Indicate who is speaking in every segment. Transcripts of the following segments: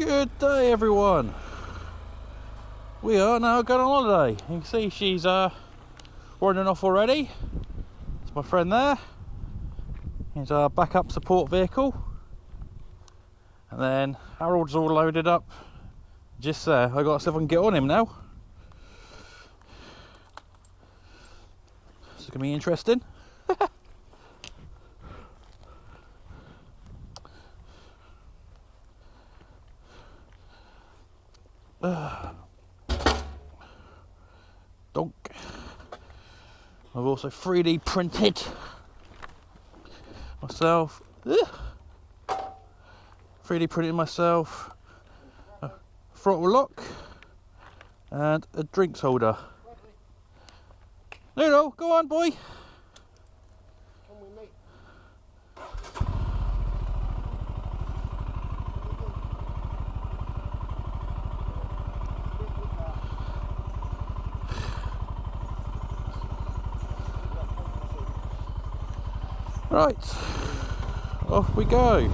Speaker 1: Good day, everyone. We are now going on holiday. You can see she's running off already. It's my friend there. He's our backup support vehicle. And then Harold's all loaded up just there. I got to see if I can get on him now. It's going to be interesting. Donk. I've also 3D printed myself. 3D printed myself a throttle lock and a drinks holder. Noodle, go on, boy. Right, off we go.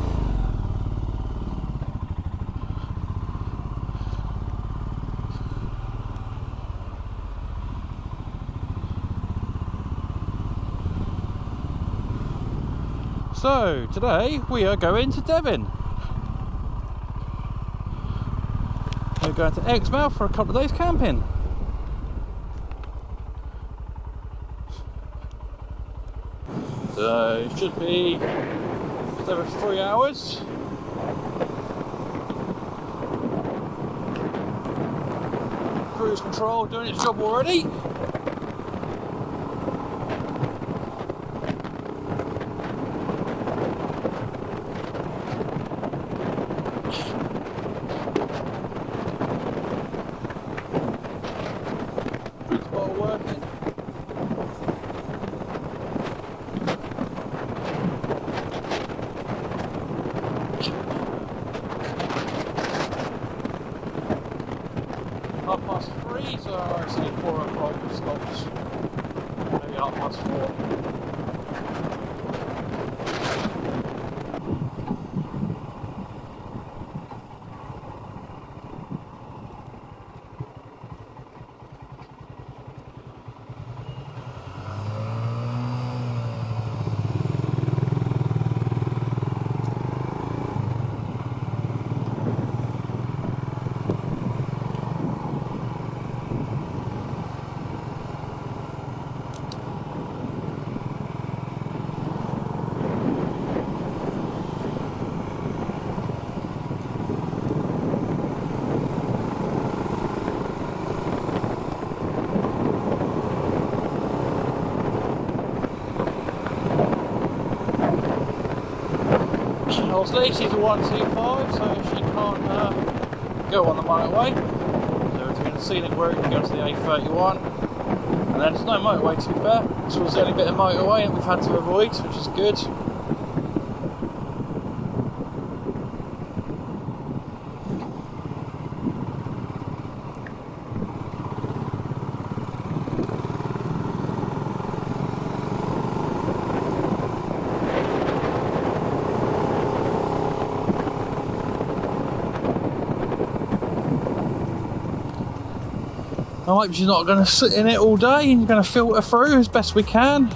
Speaker 1: So, today we are going to Devon. We're going to Exmouth for a couple of days camping. So it should be just over 3 hours. Cruise control doing its job already. Drinks bottle working. .3, so I say 4 o'clock stops. Maybe .4. Obviously she's a 125, so she can't go on the motorway. So between the scenic route and go to the A31, and then there's no motorway to be fair. This was the only bit of motorway that we've had to avoid, which is good. I hope she's not going to sit in it all day and going to filter through as best we can.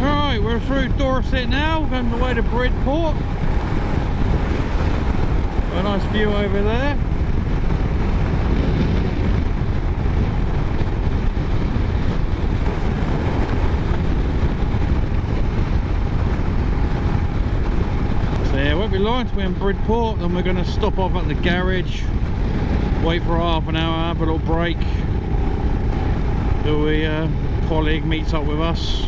Speaker 1: Right, we're through Dorset now, we're on the way to Bridport. Got a nice view over there. So yeah, it won't be long until we're in Bridport, then we're going to stop off at the garage, wait for half an hour, have a little break till a colleague meets up with us.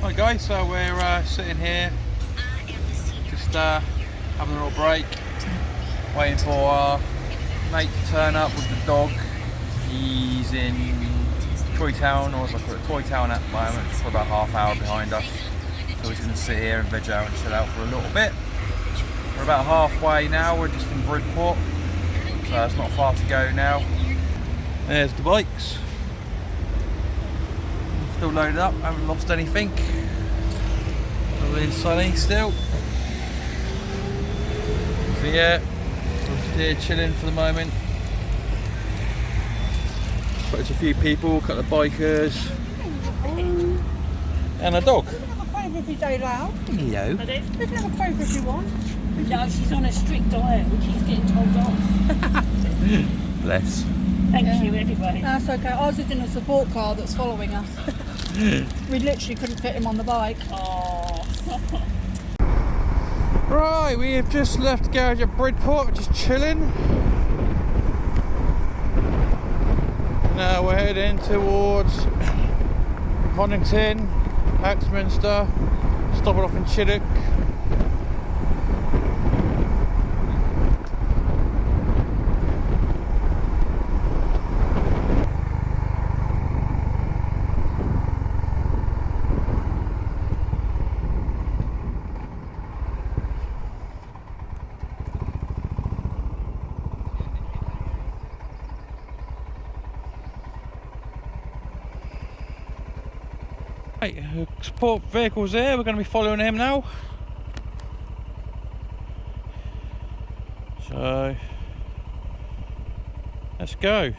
Speaker 1: Right guys, so we're sitting here, just having a little break, waiting for our mate to turn up with the dog. He's in Toy Town, or as I call it, Toy Town at the moment, for about half hour behind us. So he's going to sit here and veg out and chill out for a little bit. We're about halfway now, we're just in Bridport, so it's not far to go now. There's the bikes. Still loaded up, haven't lost anything. Lovely and sunny still. So yeah, we're just here chilling for the moment. Quite a few people, a couple of bikers. And a dog.
Speaker 2: You can have a favour if you don't allow.
Speaker 1: Hello.
Speaker 2: You can have a favour if you want.
Speaker 3: No, she's on a strict diet, which she's getting told off.
Speaker 1: Bless.
Speaker 3: Thank you, anyway.
Speaker 2: That's okay. I was just in a support car that's following us. We literally couldn't fit him on the bike.
Speaker 3: Oh.
Speaker 1: Right, we have just left the garage at Bridport, just chilling. Now we're heading towards Honington, Axminster, stopping off in Chidock. Right, support vehicle's there, we're going to be following him now. So, let's go.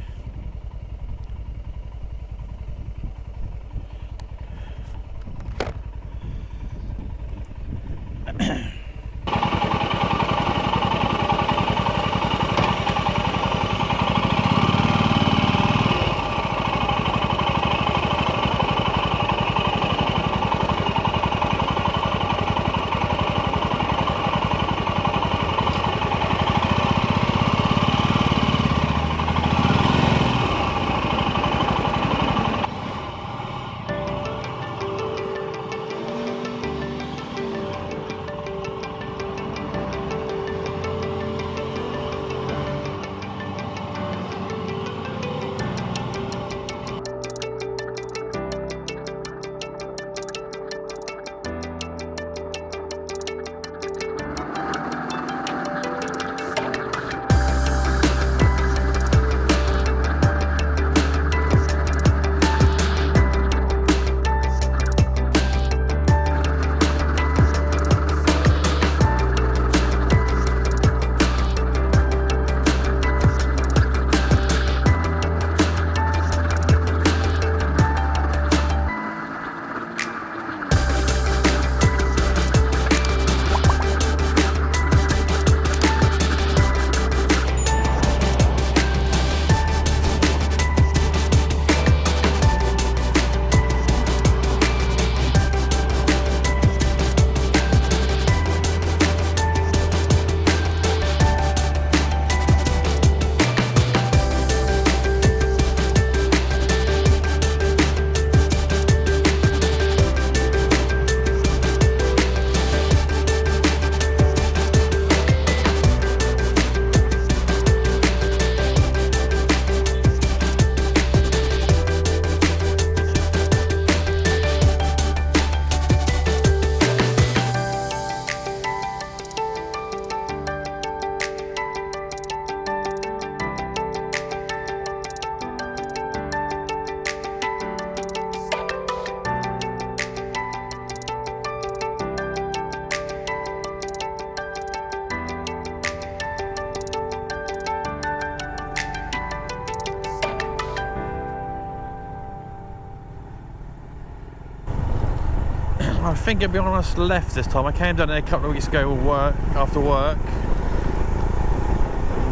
Speaker 1: I think it'll be on us left this time. I came down there a couple of weeks ago with work, after work,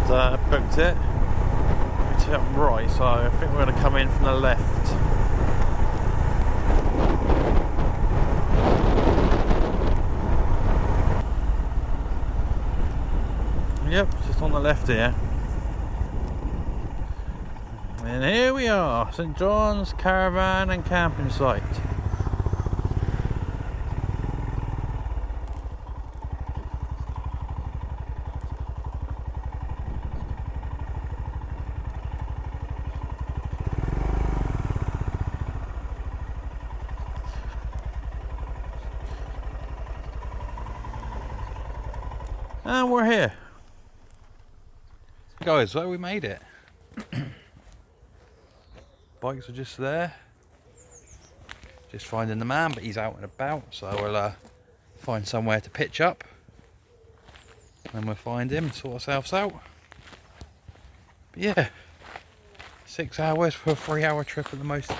Speaker 1: and booked it. We turned right, so I think we're going to come in from the left. Yep, just on the left here. And here we are, St John's Caravan and Camping Site. And we're here. Guys, so we made it. Bikes are just there. Just finding the man, but he's out and about, so we'll find somewhere to pitch up. And we'll find him and sort ourselves out. But yeah, 6 hours for a 3-hour trip at the most,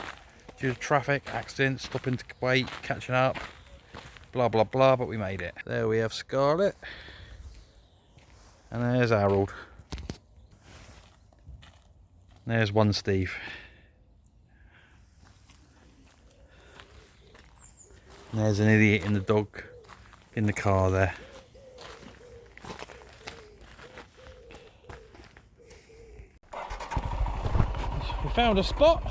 Speaker 1: due to traffic, accidents, stopping to wait, catching up, blah blah blah, but we made it. There we have Scarlett. And there's Harold. There's one Steve. And there's an idiot in the dog in the car there. We found a spot.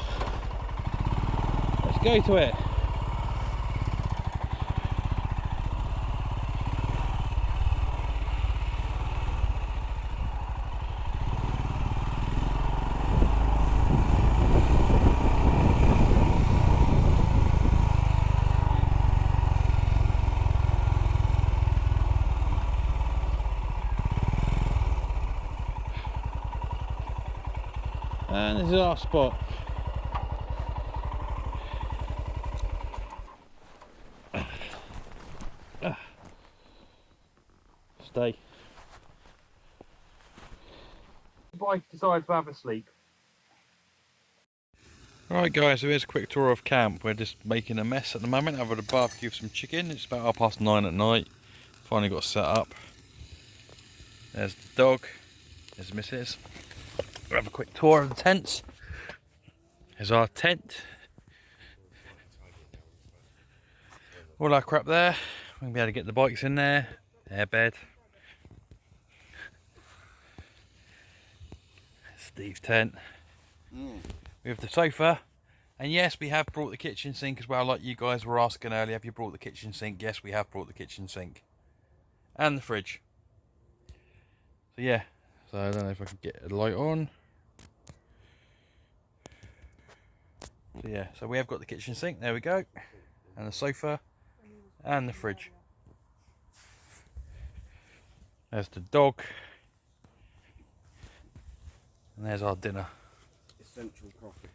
Speaker 1: Let's go to it. And this is our spot. Stay. The bike decides to have a sleep. Alright guys, so here's a quick tour of camp. We're just making a mess at the moment. I've had a barbecue with some chicken. It's about 9:30 at night. Finally got set up. There's the dog. There's Mrs. We'll have a quick tour of the tents. There's our tent. All our crap there. We're going to be able to get the bikes in there. Airbed. Steve's tent. We have the sofa. And yes, we have brought the kitchen sink as well, like you guys were asking earlier. Have you brought the kitchen sink? Yes, we have brought the kitchen sink. And the fridge. So yeah. So I don't know if I can get a light on. So yeah, so we have got the kitchen sink, there we go. And the sofa. And the fridge. There's the dog. And there's our dinner.
Speaker 4: Essential coffee.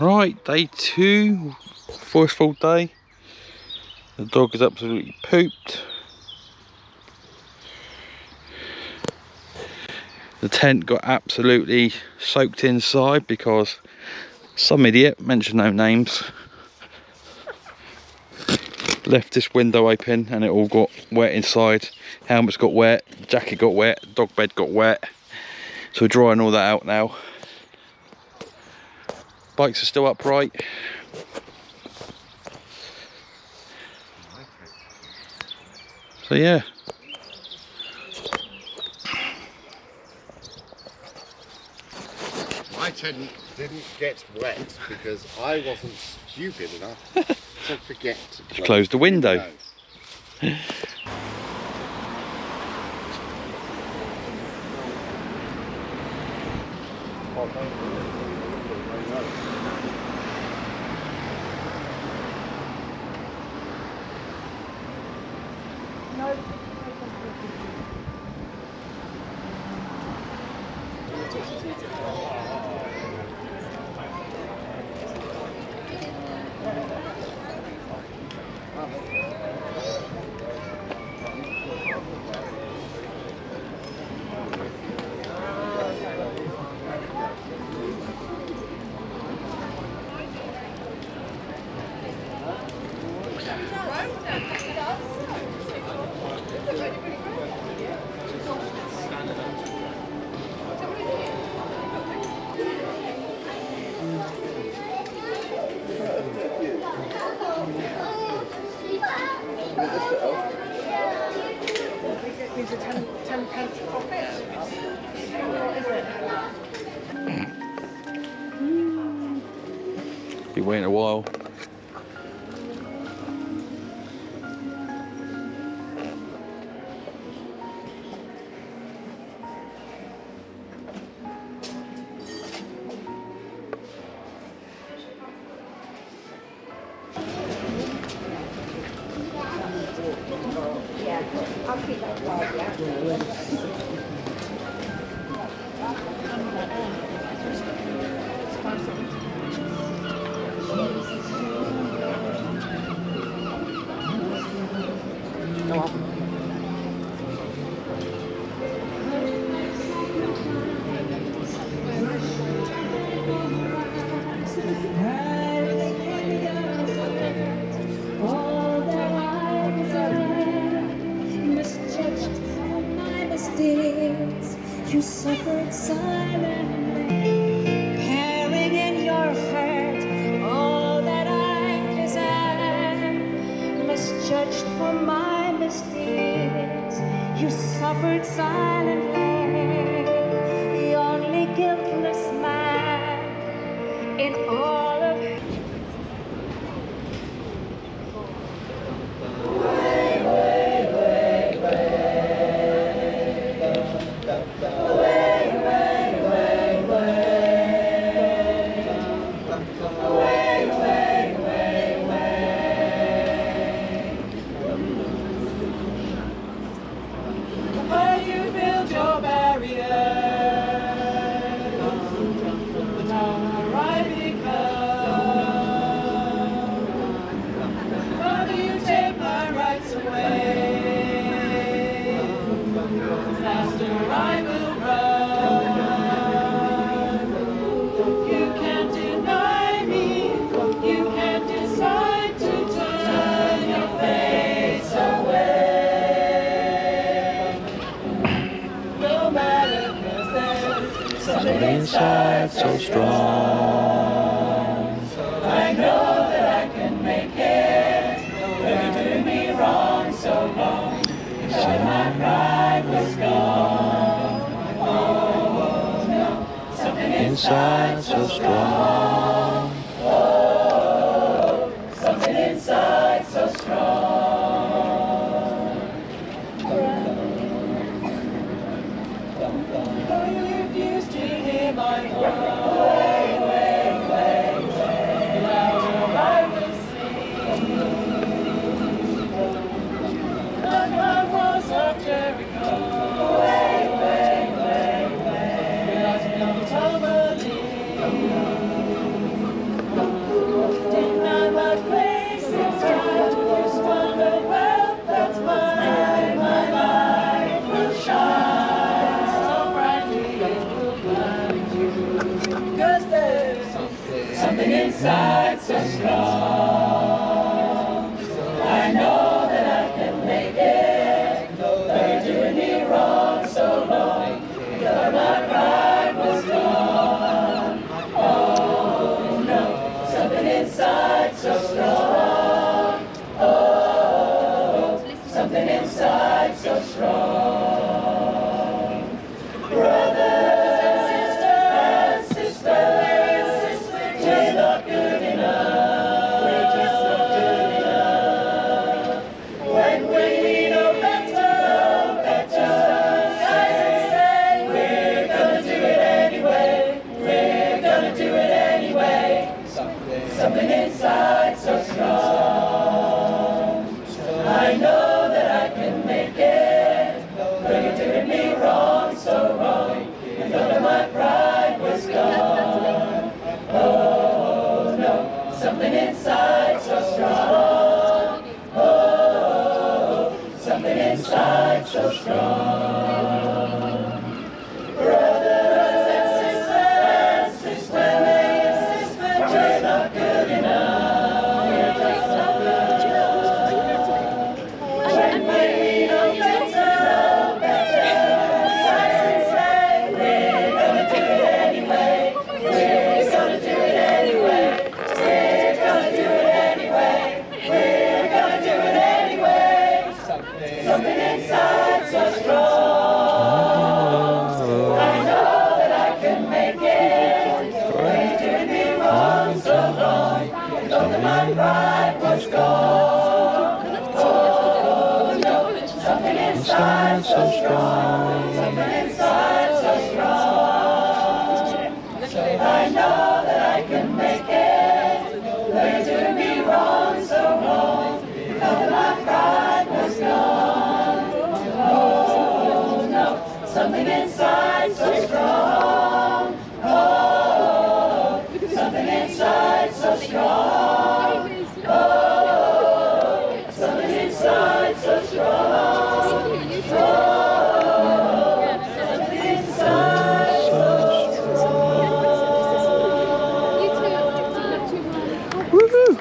Speaker 1: Right, day 2, first full day. The dog is absolutely pooped. The tent got absolutely soaked inside because Some idiot, mention no names, left this window open and it all got wet inside. Helmets got wet, jacket got wet, dog bed got wet. So we're drying all that out now. Bikes are still upright. So yeah.
Speaker 4: My tent didn't get wet because I wasn't stupid enough to forget to
Speaker 1: Close the window.
Speaker 2: Gives a 10 pence profit. What is it?
Speaker 1: Be waiting a while.
Speaker 5: You suffered silently, bearing in your heart all that I desire. Misjudged for my misdeeds, you suffered silently, the only guiltless man in all of
Speaker 1: Inside so strong,
Speaker 5: I know that I can make it. But you do me wrong so long. When my pride was gone. Oh no, something inside so strong. Oh, something inside so strong. Oh, you refuse to hear my voice. something inside so strong. I know that I can make it, though you're doing me wrong so long. Thought my pride was gone. Oh no, something inside so strong. Oh, something inside so strong. Brothers and sisters, we're not good enough. We're just not good enough. When we know better, we're gonna do it anyway. We're gonna do it anyway. Something inside so strong. I know that I can make it, though you're doing me wrong, so wrong. I thought that my pride was gone. Oh no, something inside so strong. Oh, something inside so strong. Brothers and sisters, we're not good enough. We're just not good enough. When we know better, we're gonna do it anyway. We're gonna do it anyway. We're gonna do it anyway. We're gonna do it anyway. Something inside so strong. I know that I can make it. You're doing me wrong so long. Thought that my pride was gone. Oh no, something inside so strong. Something inside so strong. I know that I can make it. You're doing me wrong so wrong. Thought that my pride was gone. Oh no, something inside so strong. Oh, something inside so strong. Oh, something inside so strong. Oh, something inside so strong.
Speaker 1: Woohoo!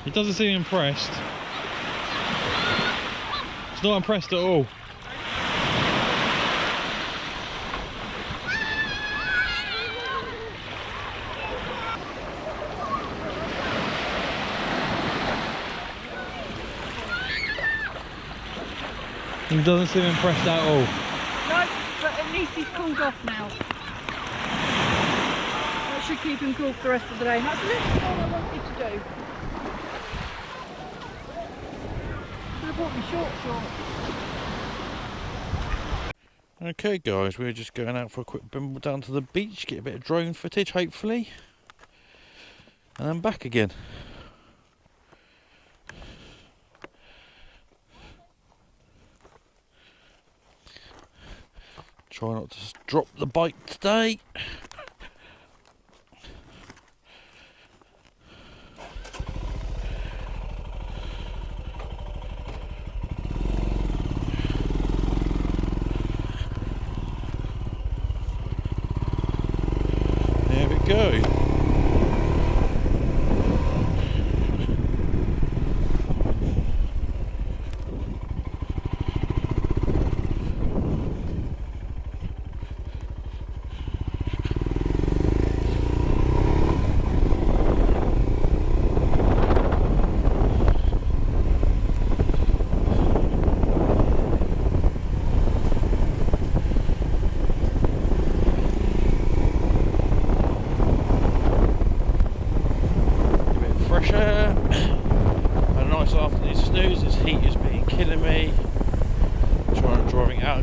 Speaker 1: He doesn't seem impressed. He's not impressed at all. He doesn't seem impressed at all.
Speaker 2: No, but at least he's cooled off now. That should keep him cool for the rest of the day. And that's literally all I wanted to do. Should have bought me shorts on.
Speaker 1: Okay guys, we're just going out for a quick bimble down to the beach, get a bit of drone footage hopefully, and then back again. Try not to drop the bike today. There we go.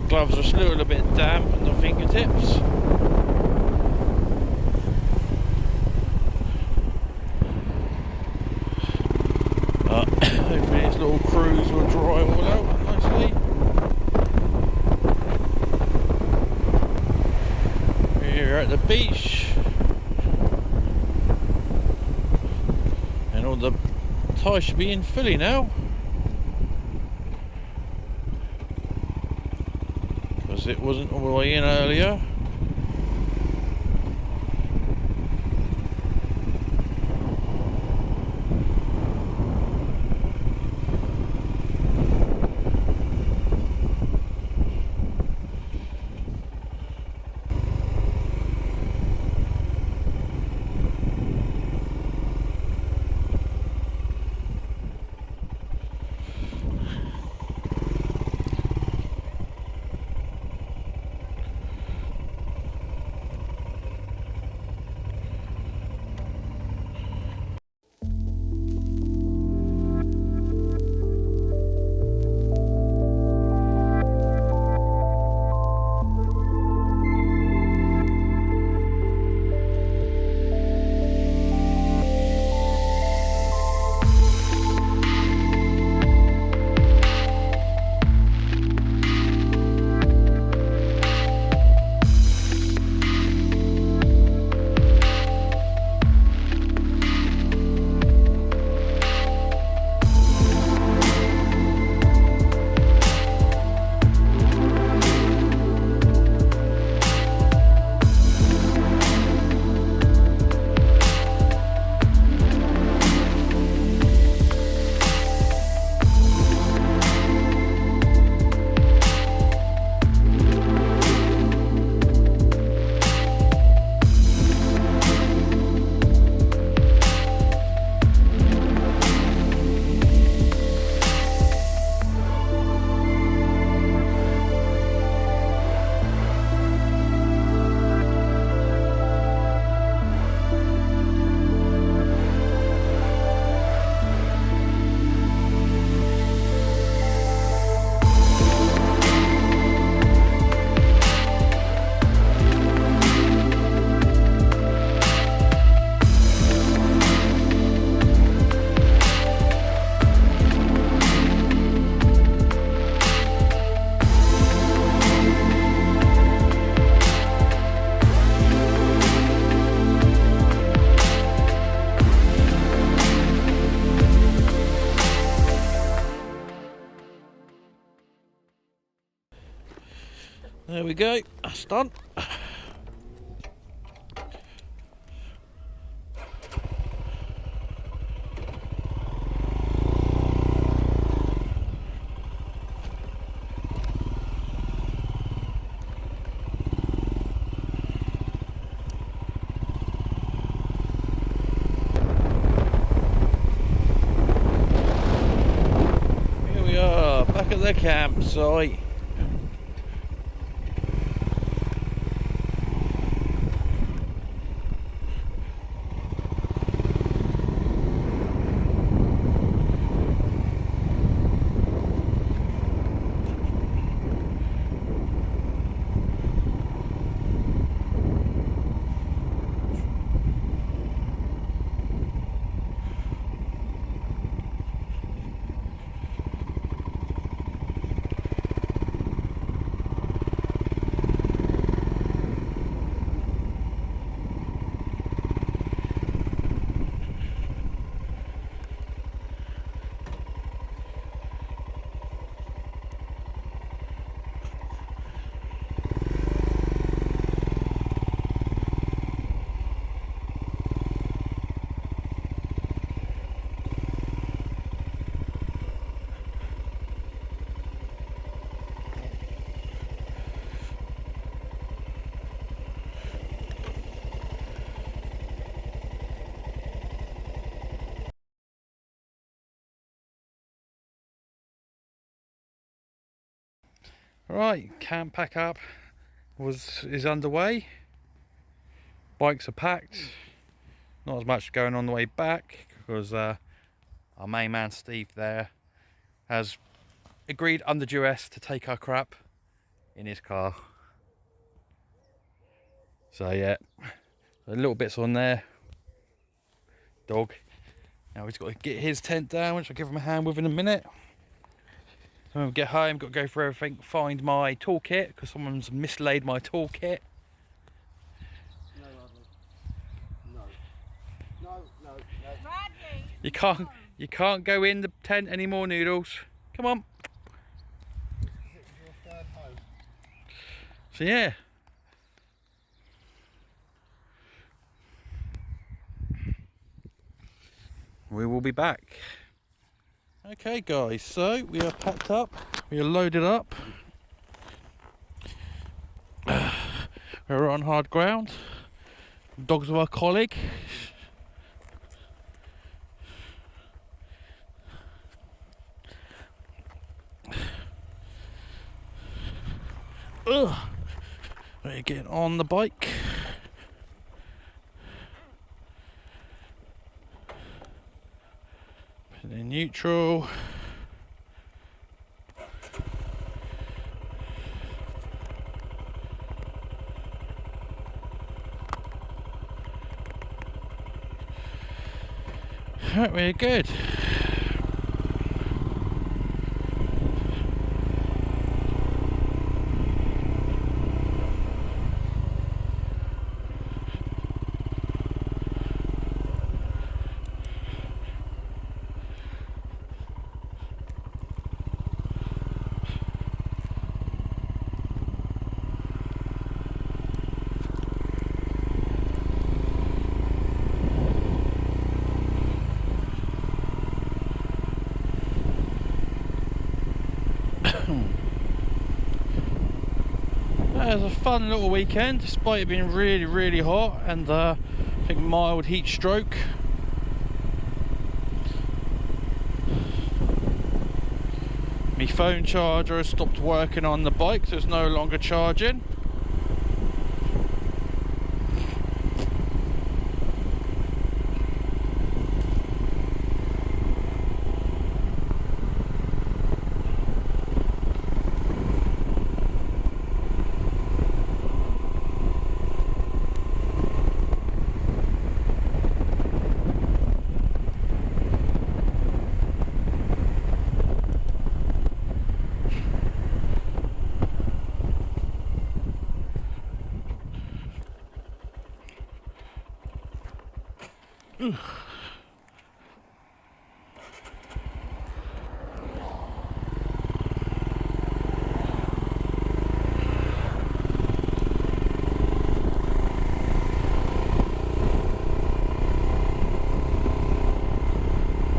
Speaker 1: Gloves are still a little bit damp on the fingertips. Hopefully this little cruise will dry all out nicely. We're at the beach, and all the tide should be in fully now, because it wasn't all the way in earlier. There we go, that's done. Here we are, back at the campsite. Right, camp pack up is underway. Bikes are packed. Not as much going on the way back because our main man Steve there has agreed under duress to take our crap in his car. So yeah, a little bits on there. Dog. Now he's got to get his tent down, which I'll give him a hand with in a minute. So when we get home, got to go through everything, find my toolkit because someone's mislaid my toolkit. You can't go in the tent anymore, Noodles. Come on.
Speaker 4: Is it your third home?
Speaker 1: So yeah. We will be back. Okay guys, so we are packed up, we are loaded up. We're on hard ground. Dogs of our colleague. We're getting on the bike. Put it in neutral. Right, we're good. It was a fun little weekend, despite it being really hot and I think mild heat stroke. My phone charger has stopped working on the bike, so it's no longer charging.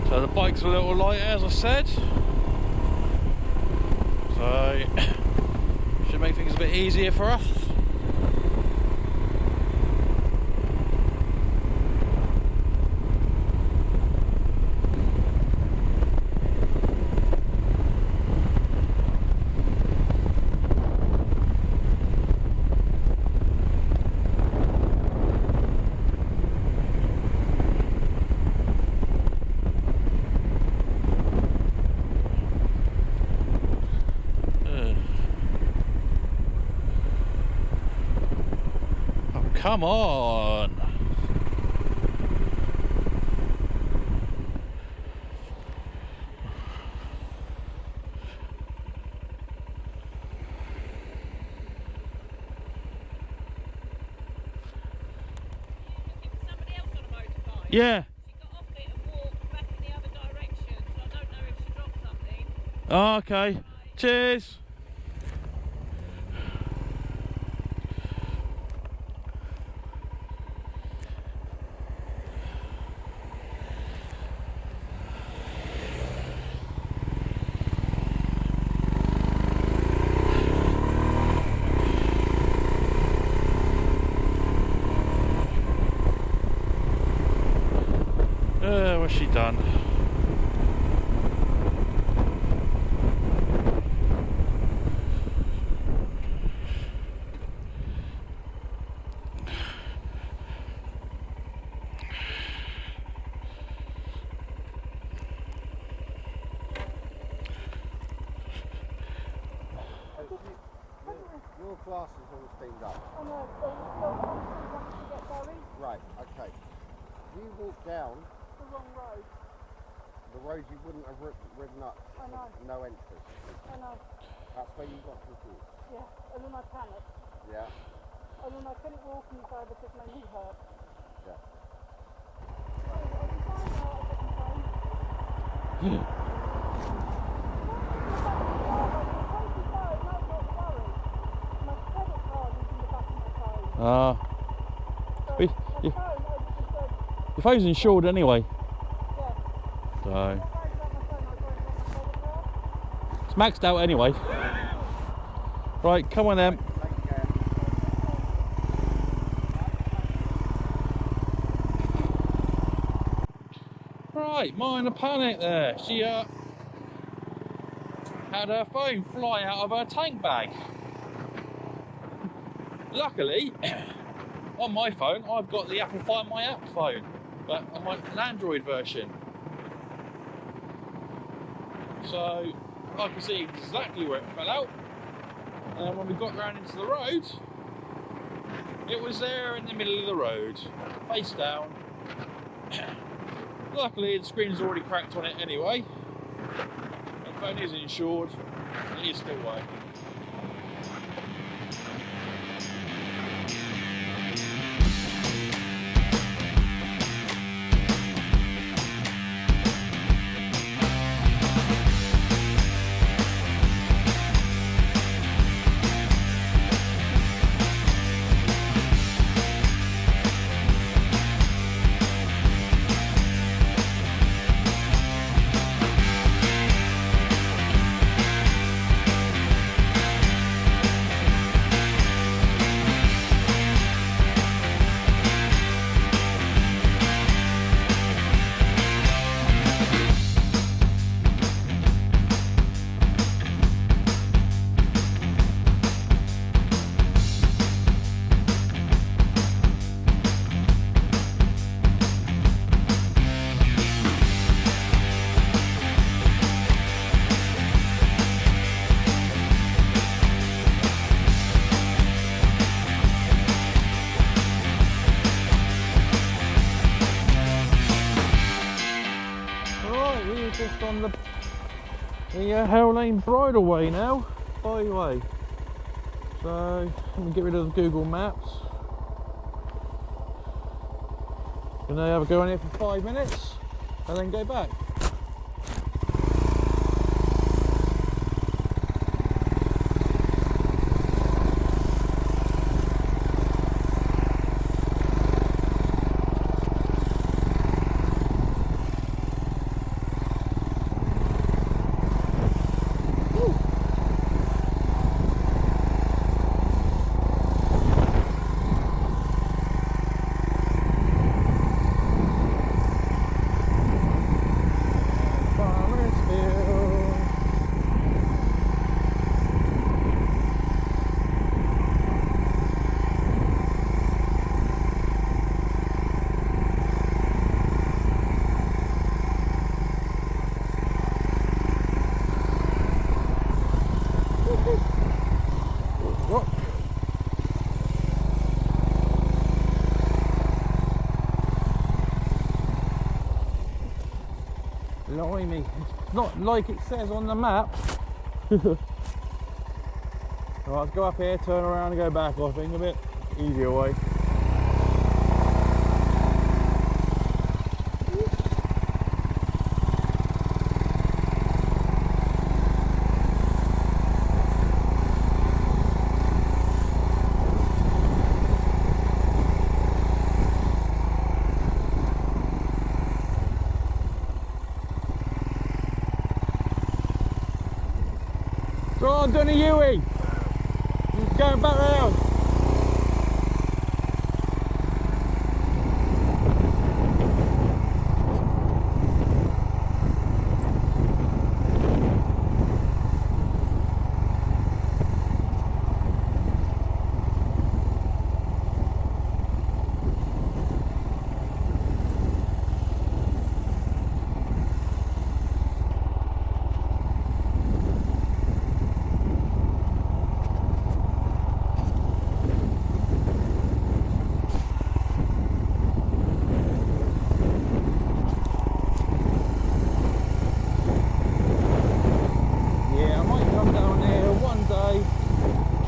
Speaker 1: So the bike's a little lighter, as I said, so should make things a bit easier for us. Come on!
Speaker 3: Somebody else on a motorbike.
Speaker 1: Yeah.
Speaker 3: She got off it and walked back in the other direction, so I don't know if she dropped something.
Speaker 1: Oh, okay.
Speaker 3: Right.
Speaker 1: Cheers. What's she done?
Speaker 4: Your glass is all steamed up.
Speaker 2: Oh no, once you get going,
Speaker 4: Right, okay. You walk down
Speaker 2: the wrong road.
Speaker 4: the road you wouldn't have ridden up.
Speaker 2: I know.
Speaker 4: No entry.
Speaker 2: I know.
Speaker 4: That's where you got confused.
Speaker 2: Yeah, and then I panicked.
Speaker 4: Yeah,
Speaker 2: And then I couldn't walk any further because my knee hurt.
Speaker 4: yeah.
Speaker 2: So, I'll be fine now, I'll get my phone.
Speaker 1: Your phone's insured anyway. So it's maxed out anyway. Right, come on then. Right, minor panic there. She had her phone fly out of her tank bag. Luckily, on my phone, I've got the Apple Find My App phone, but on an Android version. So I can see exactly where it fell out. And then when we got round into the road, it was there in the middle of the road, face down. Luckily, the screen's already cracked on it anyway. The phone is insured, it is still working. Just on the Himalayan bridleway now, byway. So let me get rid of the Google Maps. Gonna have a go on here for 5 minutes and then go back. Blimey, it's not like it says on the map. Right, let's go up here, turn around and go back, I think, a bit easier way. Go on, Dunny Huey! Going back round!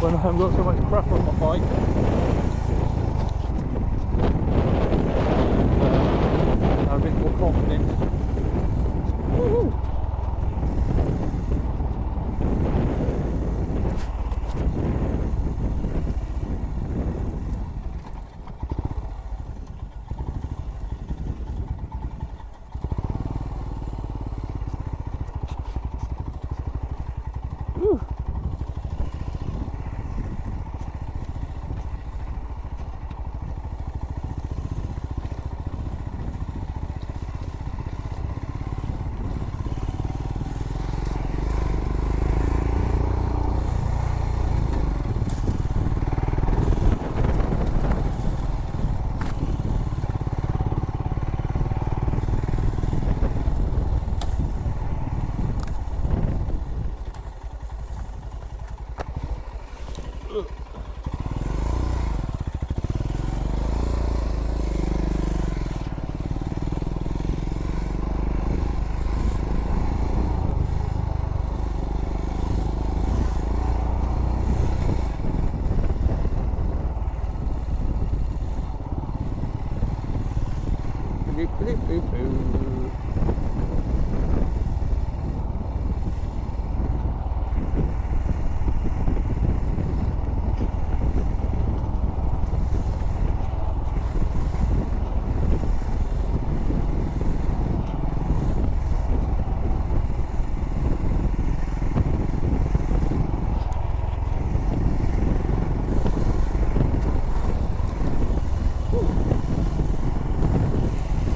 Speaker 1: When I haven't got so much crap on my bike. I'm a bit more confident.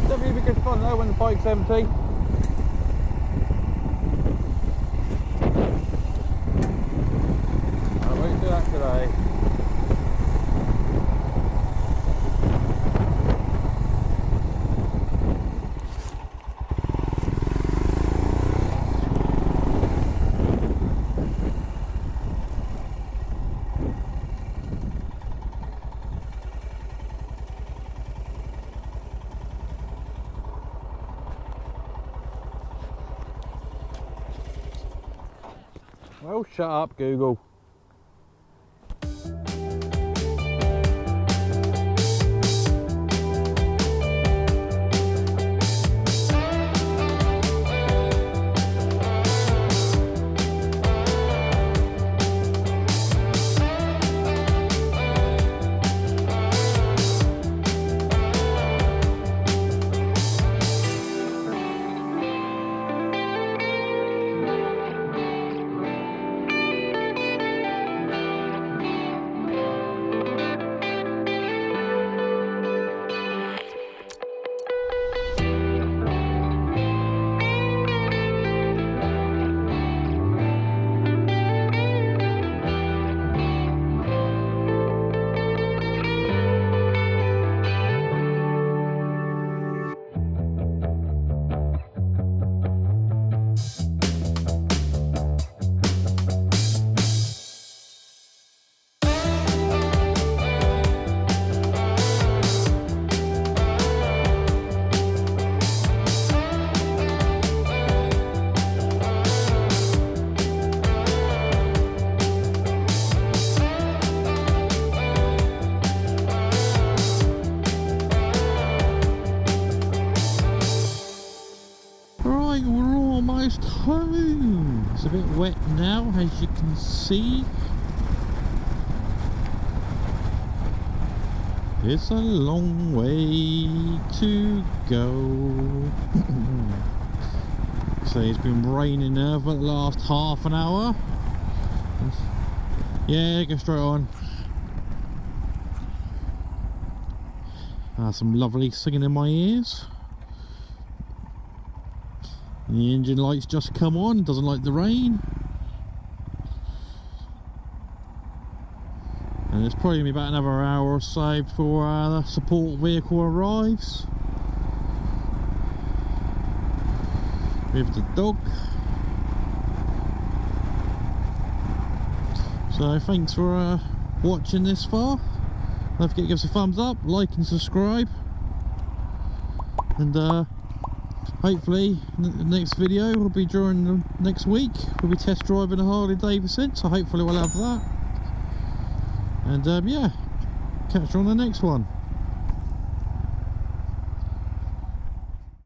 Speaker 1: Definitely be good fun though when the bike's empty. I won't do that today. Well, shut up, Google. Home. It's a bit wet now, as you can see. It's a long way to go. So it's been raining now for the last half an hour. Yeah, go straight on. Some lovely singing in my ears. The engine light's just come on, doesn't like the rain. And it's probably going to be about another hour or so before the support vehicle arrives. With the dog. So thanks for watching this far. Don't forget to give us a thumbs up, like and subscribe. And hopefully the next video will be during the next week. We'll be test driving a Harley Davidson, so hopefully we'll have that. And yeah, catch you on the next one.